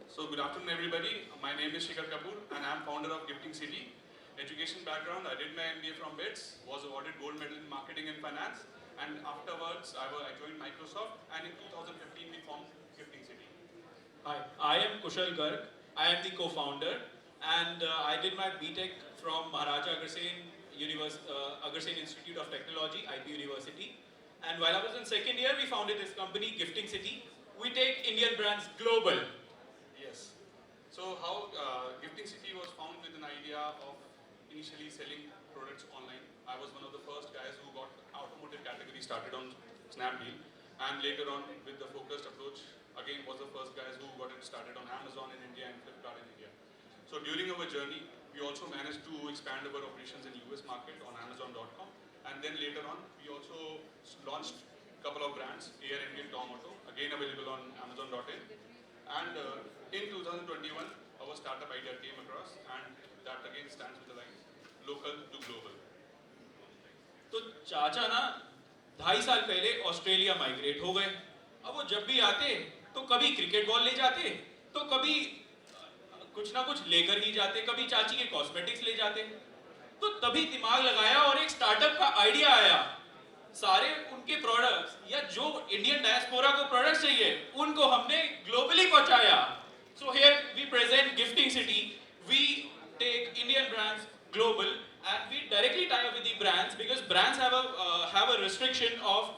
So good afternoon everybody. My name is Shikhar Kapoor and I am founder of GiftingCity. Education background, I did my MBA from BITS, was awarded gold medal in marketing and finance, and afterwards I joined Microsoft, and in 2015 we formed GiftingCity. Hi, I am Kushal Garg. I am the co-founder, and I did my BTech from Maharaja Agarsen Institute of Technology, IP University. And while I was in second year, we founded this company, GiftingCity. We take Indian brands global. Yes. So how GiftingCity was found with an idea of initially selling products online. I was one of the first guys who got automotive category started on Snapdeal, and later on with the focused approach, again was the first guys who got it started on Amazon in India and Flipkart in India. So during our journey, we also managed to expand our operations in US market on Amazon.com, and then later on we also launched a couple of brands, Air Indian Tom Auto, again available on Amazon.in, and in 2021 our startup idea came across, and that again stands with the line local to global. तो चाचा ना 2.5 साल पहले Australia migrate हो गए। अब वो जब भी आते तो कभी क्रिकेट बॉल ले जाते, तो कभी कुछ ना कुछ लेकर ही जाते, कभी चाची के कॉस्मेटिक्स ले जाते। तो तभी दिमाग लगाया और एक स्टार्टअप का आइडिया आया। सारे उनके प्रोडक्ट्स या जो इंडियन डायस्पोरा को प्रोडक्ट्स चाहिए उनको हमने ग्लोबली पहुंचाया। So here we present gifting city. We take Indian brands global, and we directly tie up with the brands because brands have a restriction of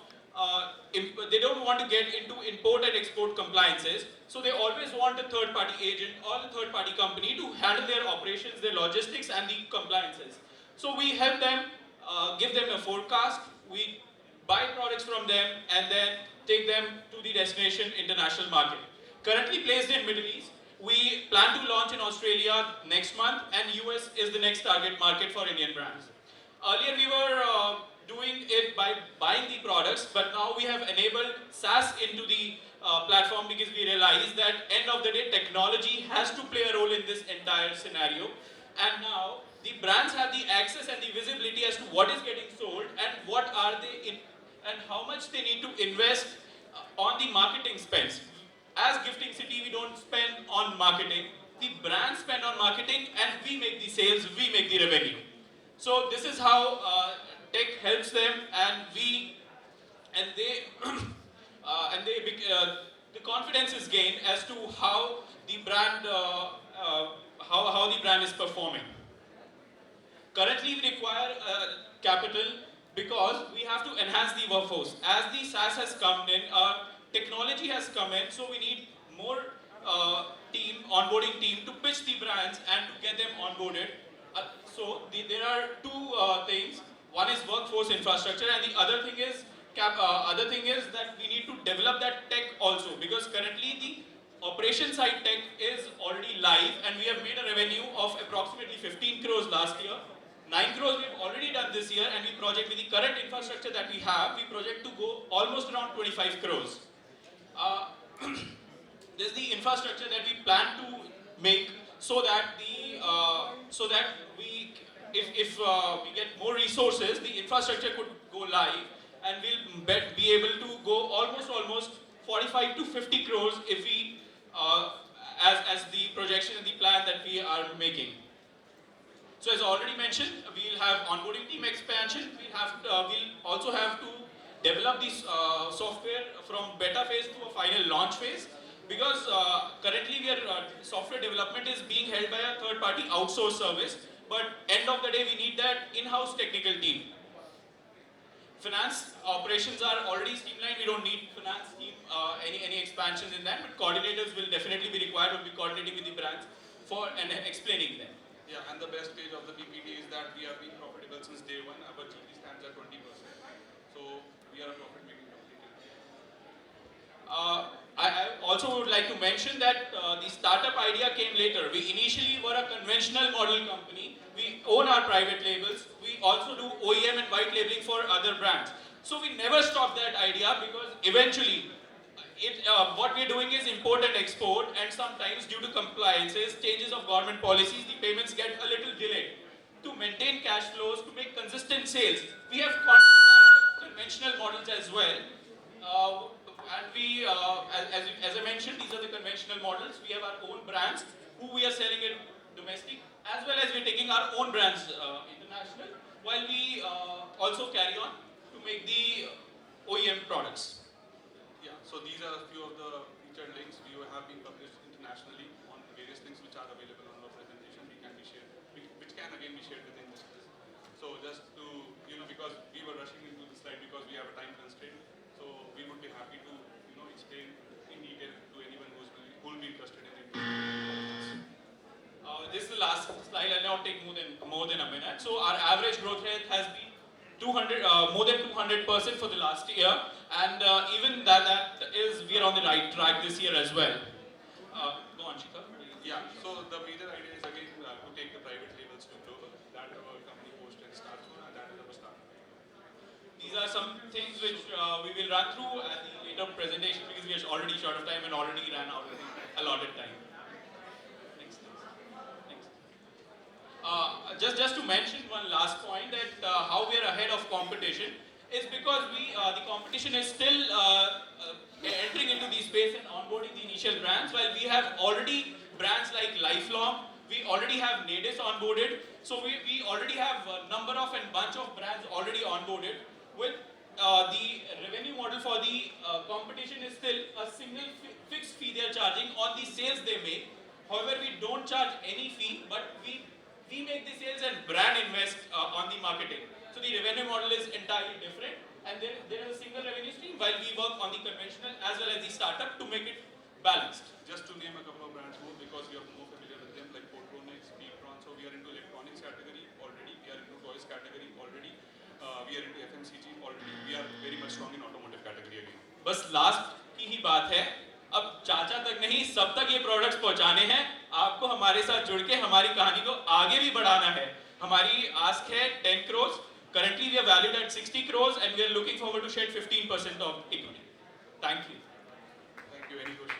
they don't want to get into import and export compliances, so they always want a third party agent or a third party company to handle their operations, their logistics and the compliances. So we help them, give them a forecast, we buy products from them and then take them to the destination international market. Currently placed in Middle East. We plan to launch in Australia next month, and US is the next target market for Indian brands. Earlier we were doing it by buying the products, but now we have enabled SaaS into the platform because we realize that end of the day technology has to play a role in this entire scenario, and now the brands have the access and the visibility as to what is getting sold and what are they in and how much they need to invest on the marketing spends. As Gifting City, we don't spend on marketing. The brands spend on marketing, and we make the sales, we make the revenue. So this is how tech helps them, and they the confidence is gained as to how the brand how the brand is performing. Currently, we require capital because we have to enhance the workforce. As the SaaS has come in, technology has come in, so we need more onboarding team to pitch the brands and to get them onboarded. There are two things. One is workforce infrastructure, and the other thing is that we need to develop that tech also, because currently the operation side tech is already live, and we have made a revenue of approximately 15 crores last year. 9 crores we have already done this year, and we project with the current infrastructure that we have, we project to go almost around 25 crores. This is the infrastructure that we plan to make so that if we get more resources, the infrastructure could go live, and we'll be able to go almost 45 to 50 crores if we as the projection and the plan that we are making. So as already mentioned, we'll have onboarding team expansion. We'll also have to develop this software from beta phase to a final launch phase, because currently software development is being held by a third party outsourced service, but end of the day we need that in-house technical team. Finance operations are already streamlined. We don't need finance team any expansions in that, but coordinators will definitely be required. We'll be coordinating with the brands and explaining them. Yeah, and the best page of the PPT is that we have been profitable since day one. Our GP stands at 20%. So we are a profit making company. I also would like to mention that the startup idea came later. We initially were a conventional model company. We own our private labels. We also do OEM and white labeling for other brands. So we never stopped that idea, because eventually what we're doing is import and export, and sometimes due to compliances, changes of government policies, the payments get a little delayed. To maintain cash flows, to make consistent sales, we have conventional models as well. And we, as I mentioned, these are the conventional conventional models. We have our own brands who we are selling it domestic, as well as we're taking our own brands international, while we also carry on to make the OEM products. Yeah, so these are a few of the featured links we have been published internationally on various things which are available on our presentation. We can be shared, which can again be shared within this. So just to, because we were rushing into the slide because we have a time constraint, so we would be happy to, explain in detail to anyone who will be interested in it. This is the last slide. I'll now take more than a minute. So our average growth rate has been more than 200% for the last year, and even that is we are on the right track this year as well. Go on, Shikhar. Yeah. So the major idea is again to take the private labels to global. That our company post and starts on, and that is our start. These are some things which we will run through at the later presentation because we are already short of time and already ran out of the allotted time. Next. Just to mention one last point that how we are ahead of competition is because the competition is still entering into the space and onboarding the initial brands, while we have already brands like Lifelong, we already have Nadis onboarded, so we already have a number of and bunch of brands already onboarded. With the revenue model for the competition is still a single fixed fee they are charging on the sales they make. However, we don't charge any fee, but we make the sales and brand invest on the marketing. So the revenue model is entirely different, and there is a single revenue stream while we work on the conventional as well as the startup to make it balanced. Just to name a couple of brands more because you are more familiar with them, like Portronics, Beatron. So we are into electronics category already. We are into toys category already. We are into FMCG already. We are very much strong in automotive category again. बस last की ही बात है, अब चाचा तक नहीं सब तक ये प्रोडक्ट्स पहुंचाने हैं. आपको हमारे साथ जुड़ के हमारी कहानी को आगे भी बढ़ाना है. हमारी आस्क है 10 crores. Currently we are valued at 60 crores and we are looking forward to shed 15% of equity. Thank you. Thank you. Any questions?